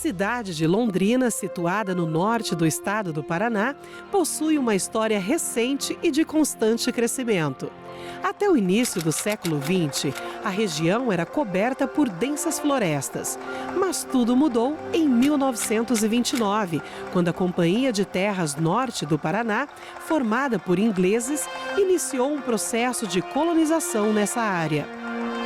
cidade de Londrina, situada no norte do estado do Paraná, possui uma história recente e de constante crescimento. Até o início do século XX, a região era coberta por densas florestas. Mas tudo mudou em 1929, quando a Companhia de Terras Norte do Paraná, formada por ingleses, iniciou um processo de colonização nessa área.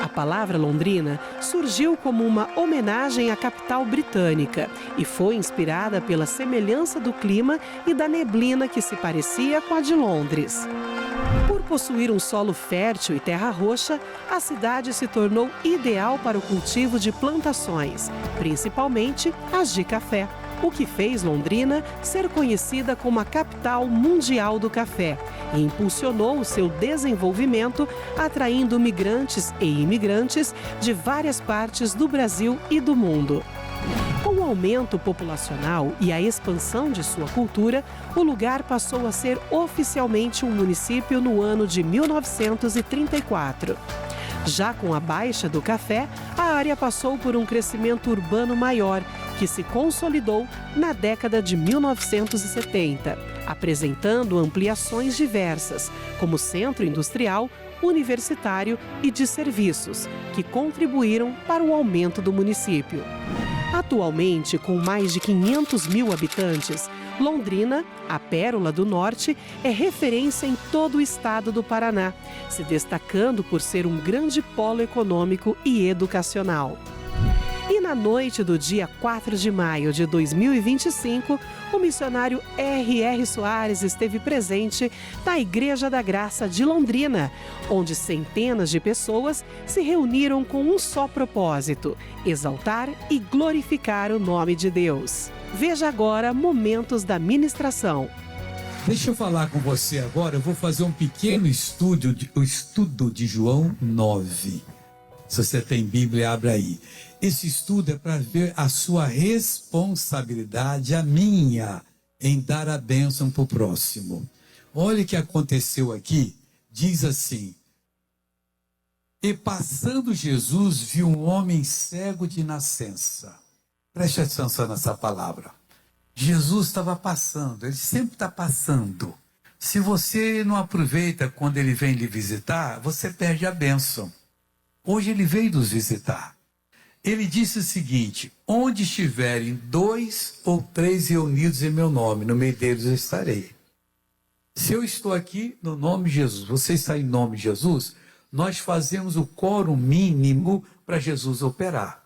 A palavra Londrina surgiu como uma homenagem à capital britânica e foi inspirada pela semelhança do clima e da neblina que se parecia com a de Londres. Por possuir um solo fértil e terra roxa, a cidade se tornou ideal para o cultivo de plantações, principalmente as de café, o que fez Londrina ser conhecida como a capital mundial do café e impulsionou o seu desenvolvimento, atraindo migrantes e imigrantes de várias partes do Brasil e do mundo. Com o aumento populacional e a expansão de sua cultura, o lugar passou a ser oficialmente um município no ano de 1934. Já com a baixa do café, a área passou por um crescimento urbano maior, que se consolidou na década de 1970, apresentando ampliações diversas, como centro industrial, universitário e de serviços, que contribuíram para o aumento do município. Atualmente, com mais de 500 mil habitantes, Londrina, a Pérola do Norte, é referência em todo o estado do Paraná, se destacando por ser um grande polo econômico e educacional. E na noite do dia 4 de maio de 2025, o missionário R.R. Soares esteve presente na Igreja da Graça de Londrina, onde centenas de pessoas se reuniram com um só propósito: exaltar e glorificar o nome de Deus. Veja agora momentos da ministração. Deixa eu falar com você agora, eu vou fazer um pequeno estudo, o estudo de João 9. Se você tem Bíblia, abra aí. Esse estudo é para ver a sua responsabilidade, a minha, em dar a bênção para o próximo. Olha o que aconteceu aqui. Diz assim: e passando Jesus, viu um homem cego de nascença. Preste atenção nessa palavra. Jesus estava passando, ele sempre está passando. Se você não aproveita quando ele vem lhe visitar, você perde a bênção. Hoje ele veio nos visitar. Ele disse o seguinte: onde estiverem 2 ou 3 reunidos em meu nome, no meio deles eu estarei. Se eu estou aqui no nome de Jesus, você está em nome de Jesus, nós fazemos o quórum mínimo para Jesus operar.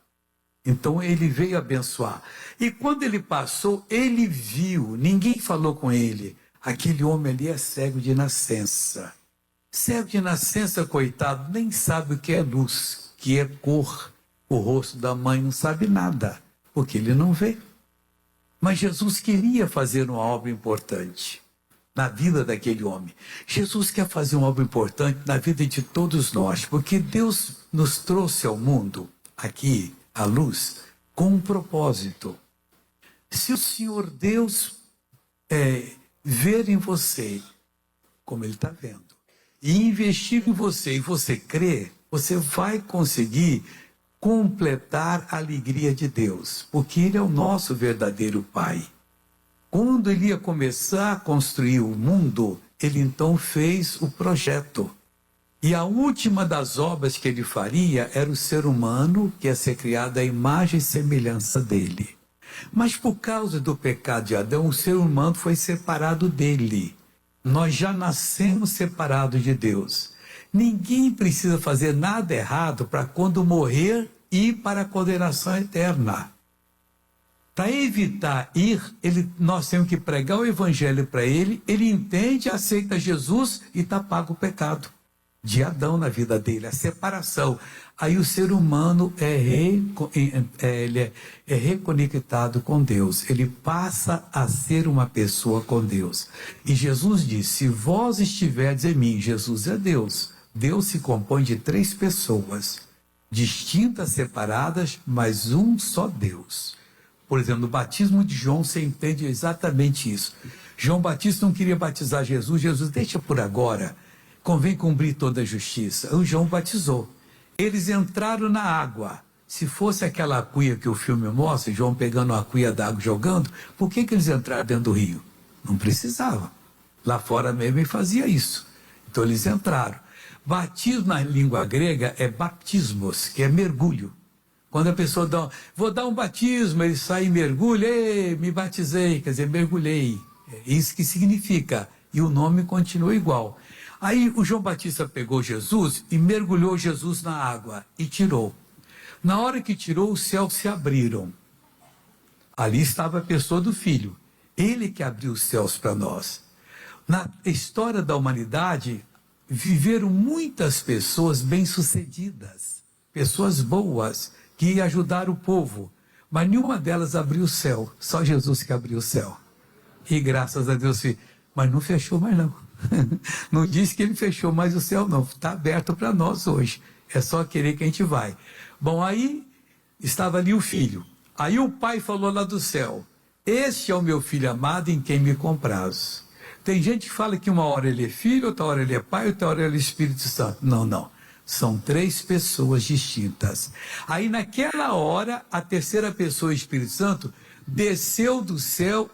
Então ele veio abençoar. E quando ele passou, ele viu, ninguém falou com ele, aquele homem ali é cego de nascença. Cego de nascença, coitado, nem sabe o que é luz, que é cor. O rosto da mãe não sabe nada, porque ele não vê. Mas Jesus queria fazer uma obra importante na vida daquele homem. Jesus quer fazer uma obra importante na vida de todos nós, porque Deus nos trouxe ao mundo, aqui, à luz, com um propósito. Se o Senhor Deus ver em você, como Ele está vendo, e investir em você, e você crer, você vai conseguir completar a alegria de Deus, porque Ele é o nosso verdadeiro Pai. Quando Ele ia começar a construir o mundo, Ele então fez o projeto. E a última das obras que Ele faria era o ser humano, que ia ser criado à imagem e semelhança dEle. Mas por causa do pecado de Adão, o ser humano foi separado dEle. Nós já nascemos separados de Deus. Ninguém precisa fazer nada errado para quando morrer ir para a condenação eterna. Para evitar nós temos que pregar o evangelho para ele entende, aceita Jesus e está pago o pecado de Adão na vida dele, a separação. Aí o ser humano ele é reconectado com Deus, ele passa a ser uma pessoa com Deus. E Jesus disse: se vós estiverdes em mim, Jesus é Deus. Deus se compõe de 3 pessoas, distintas, separadas, mas um só Deus. Por exemplo, no batismo de João, você entende exatamente isso. João Batista não queria batizar Jesus. Jesus, deixa por agora, convém cumprir toda a justiça. O João batizou. Eles entraram na água, Se fosse aquela cuia que o filme mostra, João pegando uma cuia d'água e jogando, por que eles entraram dentro do rio? Não precisava. Lá fora mesmo ele fazia isso. Então eles entraram. Batismo na língua grega é baptismos, que é mergulho. Quando a pessoa vou dar um batismo, ele sai e mergulha, me batizei, quer dizer, mergulhei. É isso que significa. E o nome continua igual. Aí o João Batista pegou Jesus e mergulhou Jesus na água e tirou. Na hora que tirou, os céus se abriram. Ali estava a pessoa do Filho. Ele que abriu os céus para nós. Na história da humanidade, viveram muitas pessoas bem-sucedidas, pessoas boas, que ajudaram o povo. Mas nenhuma delas abriu o céu. Só Jesus que abriu o céu. E graças a Deus, mas não fechou mais não. Não disse que ele fechou mais o céu não. Está aberto para nós hoje. É só querer que a gente vai. Bom, aí estava ali o filho. Aí o pai falou lá do céu: este é o meu filho amado em quem me comprazo. Tem gente que fala que uma hora ele é filho, outra hora ele é pai, outra hora ele é Espírito Santo. Não, não. São três pessoas distintas. Aí naquela hora, a terceira pessoa, o Espírito Santo, desceu do céu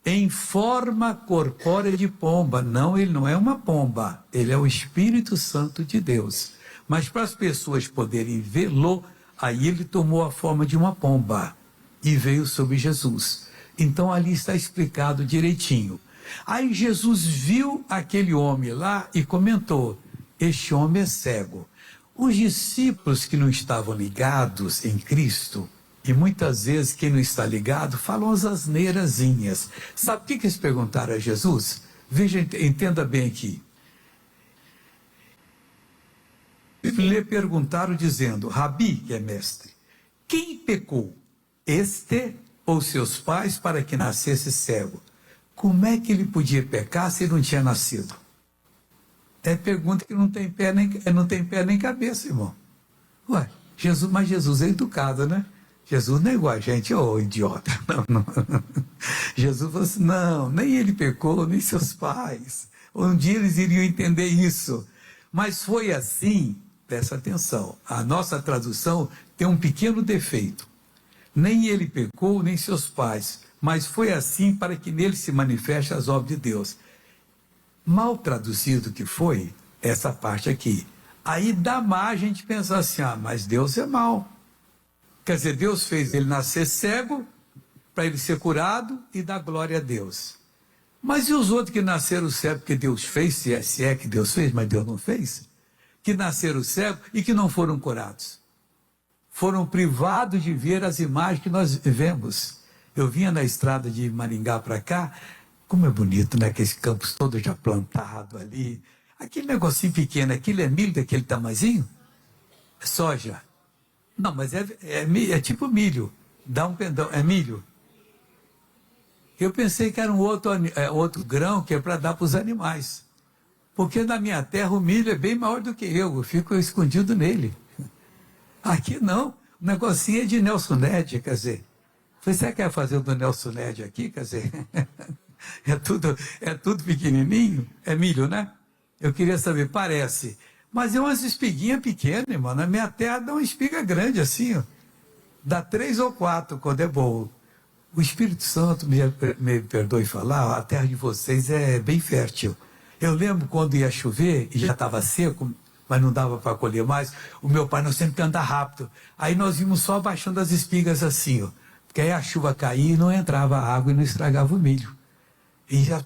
em forma corpórea de pomba. Não, ele não é uma pomba. Ele é o Espírito Santo de Deus. Mas para as pessoas poderem vê-lo, aí ele tomou a forma de uma pomba e veio sobre Jesus. Então ali está explicado direitinho. Aí Jesus viu aquele homem lá e comentou: este homem é cego. Os discípulos que não estavam ligados em Cristo, e muitas vezes quem não está ligado, falam as asneirazinhas. Sabe o que eles perguntaram a Jesus? Veja, entenda bem aqui. Lhe perguntaram dizendo: Rabi, que é mestre, quem pecou, este ou seus pais, para que nascesse cego? Como é que ele podia pecar se não tinha nascido? É pergunta que não tem pé nem cabeça, irmão. Ué, mas Jesus é educado, né? Jesus não é igual a gente, idiota. Não. Jesus falou assim: não, nem ele pecou, nem seus pais. Um dia eles iriam entender isso. Mas foi assim. Presta atenção, a nossa tradução tem um pequeno defeito. Nem ele pecou, nem seus pais, mas foi assim para que nele se manifeste as obras de Deus. Mal traduzido que foi essa parte aqui. Aí dá margem de pensar assim: mas Deus é mau. Quer dizer, Deus fez ele nascer cego para ele ser curado e dar glória a Deus. Mas e os outros que nasceram cegos porque Deus fez, se é que Deus fez, mas Deus não fez? Que nasceram cegos e que não foram curados. Foram privados de ver as imagens que nós vemos. Eu vinha na estrada de Maringá para cá, como é bonito, né? Aqueles campos todos já plantados ali. Aquele negocinho pequeno, aquilo é milho daquele tamanhozinho? É soja. Não, mas é tipo milho. Dá um pendão, é milho. Eu pensei que era um outro grão que é para dar para os animais. Porque na minha terra o milho é bem maior do que eu fico escondido nele. Aqui não, o negocinho é de Nelson Ned, quer dizer. Você quer fazer o do Nelson Ned aqui, quer dizer? É tudo pequenininho, é milho, né? Eu queria saber, parece. Mas é umas espiguinhas pequenas, irmão. Na minha terra dá uma espiga grande assim, ó. Dá 3 ou 4 quando é bom. O Espírito Santo, me perdoe falar, a terra de vocês é bem fértil. Eu lembro quando ia chover e já estava seco, mas não dava para colher mais, o meu pai, nós sempre andava rápido. Aí nós íamos só abaixando as espigas assim, ó. Porque aí a chuva caía e não entrava água e não estragava o milho. E já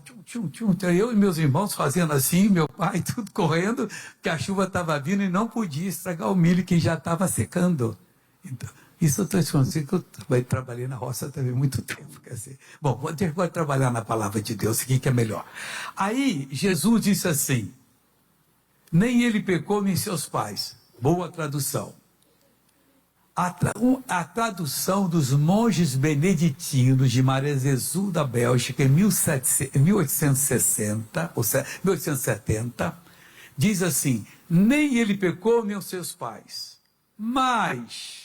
eu e meus irmãos fazendo assim, meu pai tudo correndo, que a chuva estava vindo e não podia estragar o milho que já estava secando. Então, isso eu estou escondendo, que eu trabalhei na roça também muito tempo. Quer dizer, bom, vou ter que trabalhar na palavra de Deus, o que é melhor. Aí Jesus disse assim: nem ele pecou, nem seus pais. Boa tradução. A tradução dos monges beneditinos de Marezezu, da Bélgica, em 1860, ou 1870, diz assim: nem ele pecou, nem os seus pais, mas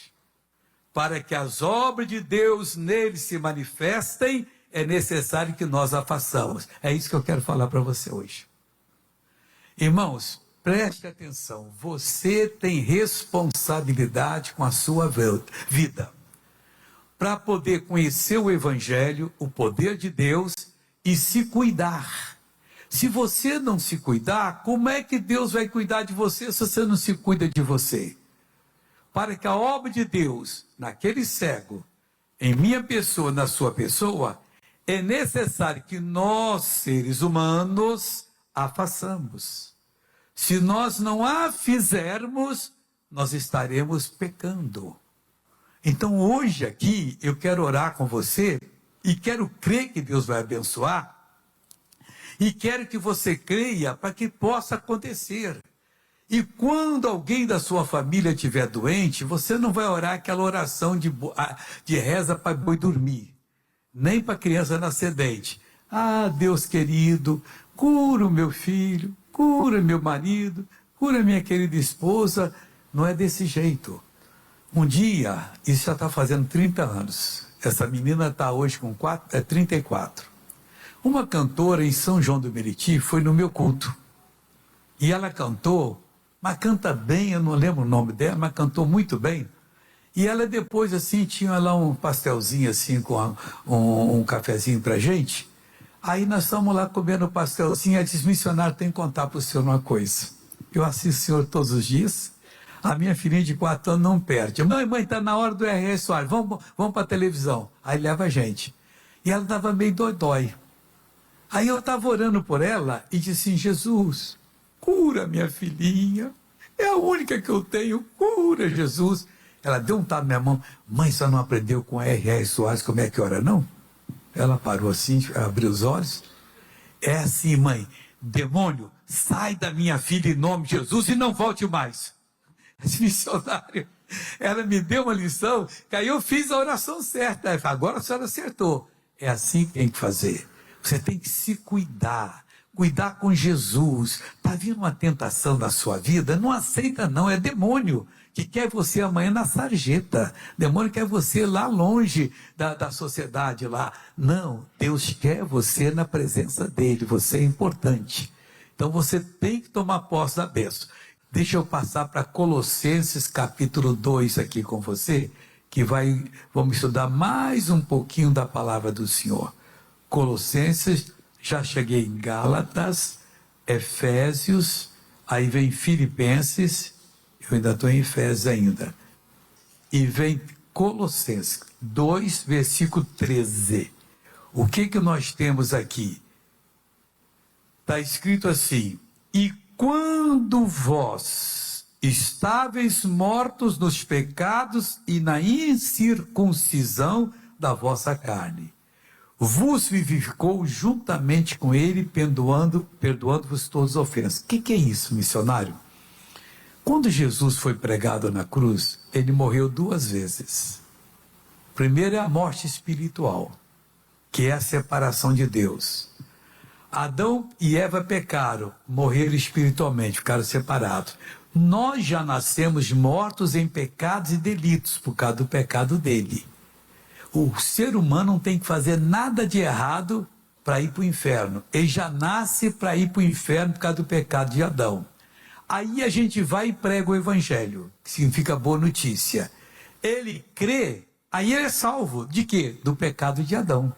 para que as obras de Deus nele se manifestem, é necessário que nós a façamos. É isso que eu quero falar para você hoje. Irmãos, Preste atenção, você tem responsabilidade com a sua vida para poder conhecer o Evangelho, o poder de Deus e se cuidar. Se você não se cuidar, como é que Deus vai cuidar de você se você não se cuida de você? Para que a obra de Deus, naquele cego, em minha pessoa, na sua pessoa, é necessário que nós, seres humanos, a façamos. Se nós não a fizermos, nós estaremos pecando. Então hoje aqui eu quero orar com você e quero crer que Deus vai abençoar e quero que você creia para que possa acontecer. E quando alguém da sua família estiver doente, você não vai orar aquela oração de reza para boi dormir, nem para criança nascer dente. Ah, Deus querido, cura o meu filho, cura meu marido, cura minha querida esposa. Não é desse jeito. Um dia, isso já está fazendo 30 anos. Essa menina está hoje com 34. Uma cantora em São João do Meriti foi no meu culto. E ela cantou, mas canta bem, eu não lembro o nome dela, mas cantou muito bem. E ela depois, assim, tinha lá um pastelzinho, assim, com um cafezinho pra gente. Aí nós estamos lá comendo o pastelzinho, ela disse, missionário, tem que contar para o senhor uma coisa. Eu assisto o senhor todos os dias, a minha filhinha de 4 anos não perde. Mãe, está na hora do R.R. Soares, vamos para a televisão. Aí leva a gente. E ela estava meio dói. Aí eu estava orando por ela e disse assim, Jesus, cura minha filhinha, é a única que eu tenho, cura Jesus. Ela deu um tapa na minha mão, mãe, só não aprendeu com R.R. Soares como é que ora, não? Ela parou assim, abriu os olhos. É assim, mãe, demônio, sai da minha filha em nome de Jesus e não volte mais. Esse missionário, ela me deu uma lição, que aí eu fiz a oração certa. Agora a senhora acertou. É assim que tem que fazer. Você tem que se cuidar com Jesus. Está vindo uma tentação na sua vida? Não aceita não, é demônio que quer você amanhã na sarjeta. Demônio quer você lá longe da sociedade lá. Não, Deus quer você na presença dele, você é importante. Então você tem que tomar posse da bênção. Deixa eu passar para Colossenses capítulo 2 aqui com você, que vamos estudar mais um pouquinho da palavra do Senhor. Colossenses, já cheguei em Gálatas, Efésios, aí vem Filipenses, eu ainda estou em Efésios ainda, e vem Colossenses 2, versículo 13. O que nós temos aqui? Está escrito assim, e quando vós estáveis mortos nos pecados e na incircuncisão da vossa carne, vos vivificou juntamente com ele, perdoando-vos todas as ofensas. O que é isso, missionário? Quando Jesus foi pregado na cruz, ele morreu 2 vezes. Primeiro é a morte espiritual, que é a separação de Deus. Adão e Eva pecaram, morreram espiritualmente, ficaram separados. Nós já nascemos mortos em pecados e delitos, por causa do pecado dele. O ser humano não tem que fazer nada de errado para ir para o inferno. Ele já nasce para ir para o inferno por causa do pecado de Adão. Aí a gente vai e prega o evangelho, que significa boa notícia. Ele crê, aí ele é salvo. De quê? Do pecado de Adão.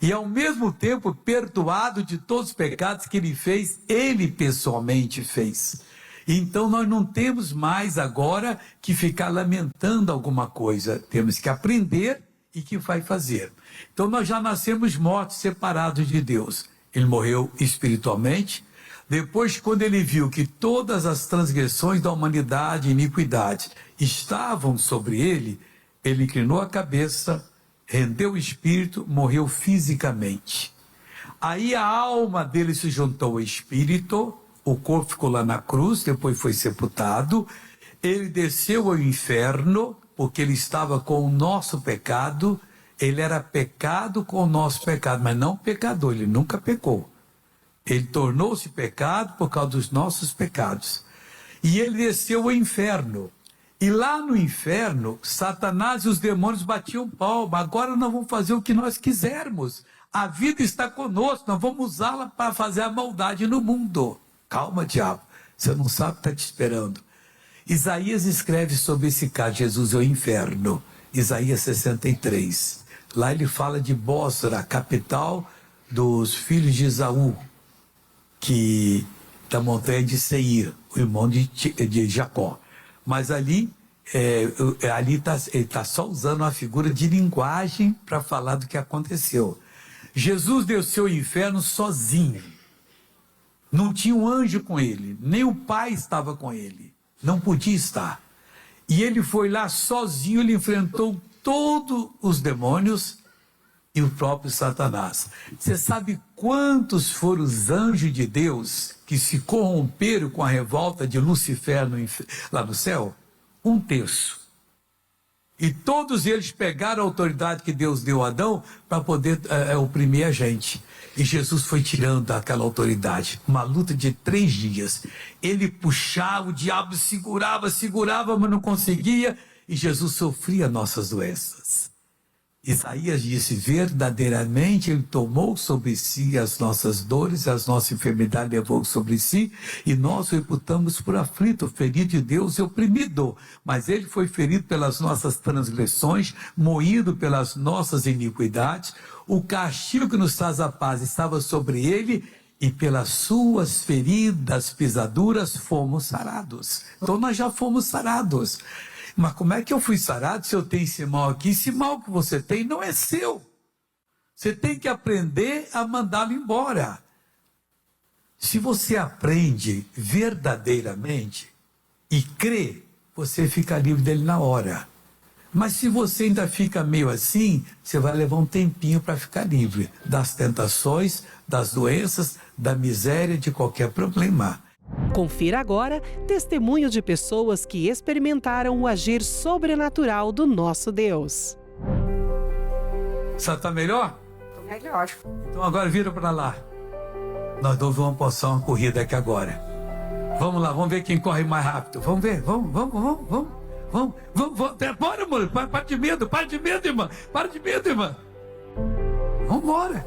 E ao mesmo tempo perdoado de todos os pecados que ele fez, ele pessoalmente fez. Então nós não temos mais agora que ficar lamentando alguma coisa. Temos que aprender e que vai fazer. Então nós já nascemos mortos, separados de Deus. Ele morreu espiritualmente. Depois, quando ele viu que todas as transgressões da humanidade e iniquidade estavam sobre ele, ele inclinou a cabeça, rendeu o espírito, morreu fisicamente. Aí a alma dele se juntou ao espírito, o corpo ficou lá na cruz, depois foi sepultado, ele desceu ao inferno, porque ele estava com o nosso pecado, ele era pecado com o nosso pecado, mas não pecador, ele nunca pecou. Ele tornou-se pecado por causa dos nossos pecados. E ele desceu ao inferno. E lá no inferno, Satanás e os demônios batiam palma. Agora nós vamos fazer o que nós quisermos. A vida está conosco, nós vamos usá-la para fazer a maldade no mundo. Calma, diabo. Você não sabe o que está te esperando. Isaías escreve sobre esse caso, Jesus é o inferno. Isaías 63. Lá ele fala de Bósra, a capital dos filhos de Esaú, da montanha de Seir, o irmão de Jacó. Mas ali ele está só usando uma figura de linguagem para falar do que aconteceu. Jesus desceu ao inferno sozinho. Não tinha um anjo com ele, nem o Pai estava com ele. Não podia estar. E ele foi lá sozinho, ele enfrentou todos os demônios e o próprio Satanás. Você sabe quantos foram os anjos de Deus que se corromperam com a revolta de Lucifer lá no céu? 1/3. E todos eles pegaram a autoridade que Deus deu a Adão para poder oprimir a gente. E Jesus foi tirando aquela autoridade. Uma luta de 3 dias. Ele puxava, o diabo segurava, mas não conseguia. E Jesus sofria nossas doenças. Isaías disse, verdadeiramente ele tomou sobre si as nossas dores, as nossas enfermidades levou sobre si, e nós o reputamos por aflito, ferido de Deus e oprimido. Mas ele foi ferido pelas nossas transgressões, moído pelas nossas iniquidades. O castigo que nos traz a paz estava sobre ele, e pelas suas feridas, pisaduras, fomos sarados. Então nós já fomos sarados. Mas como é que eu fui sarado se eu tenho esse mal aqui? Esse mal que você tem não é seu. Você tem que aprender a mandá-lo embora. Se você aprende verdadeiramente e crê, você fica livre dele na hora. Mas se você ainda fica meio assim, você vai levar um tempinho para ficar livre das tentações, das doenças, da miséria, de qualquer problema. Confira agora testemunho de pessoas que experimentaram o agir sobrenatural do nosso Deus. Você está melhor? Tô melhor. Então agora vira para lá. Nós vamos passar uma corrida aqui agora. Vamos lá, vamos ver quem corre mais rápido. Vamos ver, vamos. Bora, amor, para de medo, irmã. Para de medo, irmã. Vamos embora.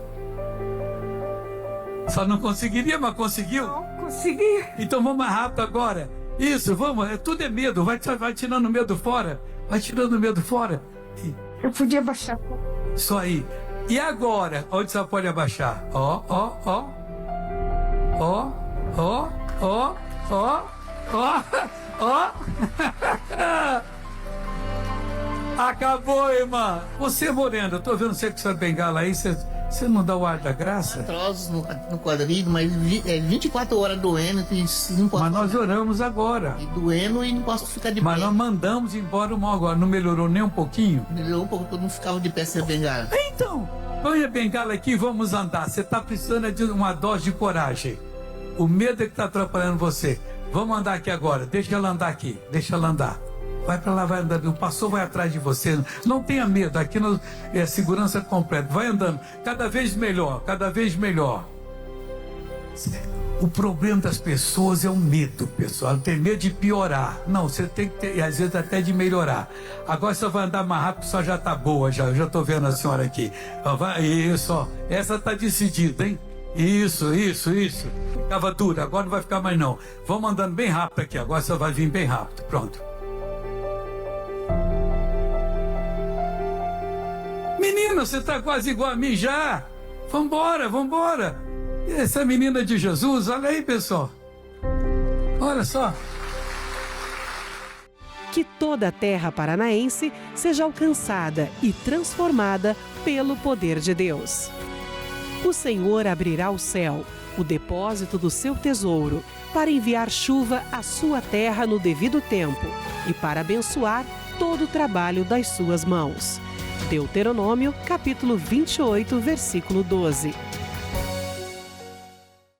Só não conseguiria, mas conseguiu? Não consegui. Então vamos mais rápido agora. Isso, vamos. Tudo é medo. Vai tirando o medo fora. Vai tirando o medo fora. Eu podia baixar. Isso aí. E agora? Onde você pode abaixar? Ó. Acabou, irmã. Você, Morena, eu tô vendo você com essa bengala aí. Você não dá o ar da graça? Atroz no quadril, mas 24 horas doendo e não posso. Mas nós oramos agora. E doendo e não posso ficar de pé. Mas nós mandamos embora o mal agora. Não melhorou nem um pouquinho? Melhorou um pouco, porque eu não ficava de pé sem bengala. Então, põe a bengala aqui e vamos andar. Você está precisando de uma dose de coragem. O medo é que está atrapalhando você. Vamos andar aqui agora. Deixa ela andar aqui. Deixa ela andar. Vai para lá, vai andando. O pastor vai atrás de você. Não tenha medo. Aqui é segurança completa. Vai andando. Cada vez melhor. Cada vez melhor. O problema das pessoas é o medo, pessoal. Ela tem medo de piorar. Não, você tem que ter, e às vezes até de melhorar. Agora você vai andar mais rápido, só já está boa. Já estou vendo a senhora aqui. Isso, ó. Essa está decidida, hein? Isso. Ficava dura. Agora não vai ficar mais não. Vamos andando bem rápido aqui. Agora você vai vir bem rápido. Pronto. Menina, você está quase igual a mim já. Vambora. Essa menina de Jesus, olha aí, pessoal. Olha só. Que toda a terra paranaense seja alcançada e transformada pelo poder de Deus. O Senhor abrirá o céu, o depósito do seu tesouro, para enviar chuva à sua terra no devido tempo e para abençoar todo o trabalho das suas mãos. Deuteronômio, capítulo 28, versículo 12.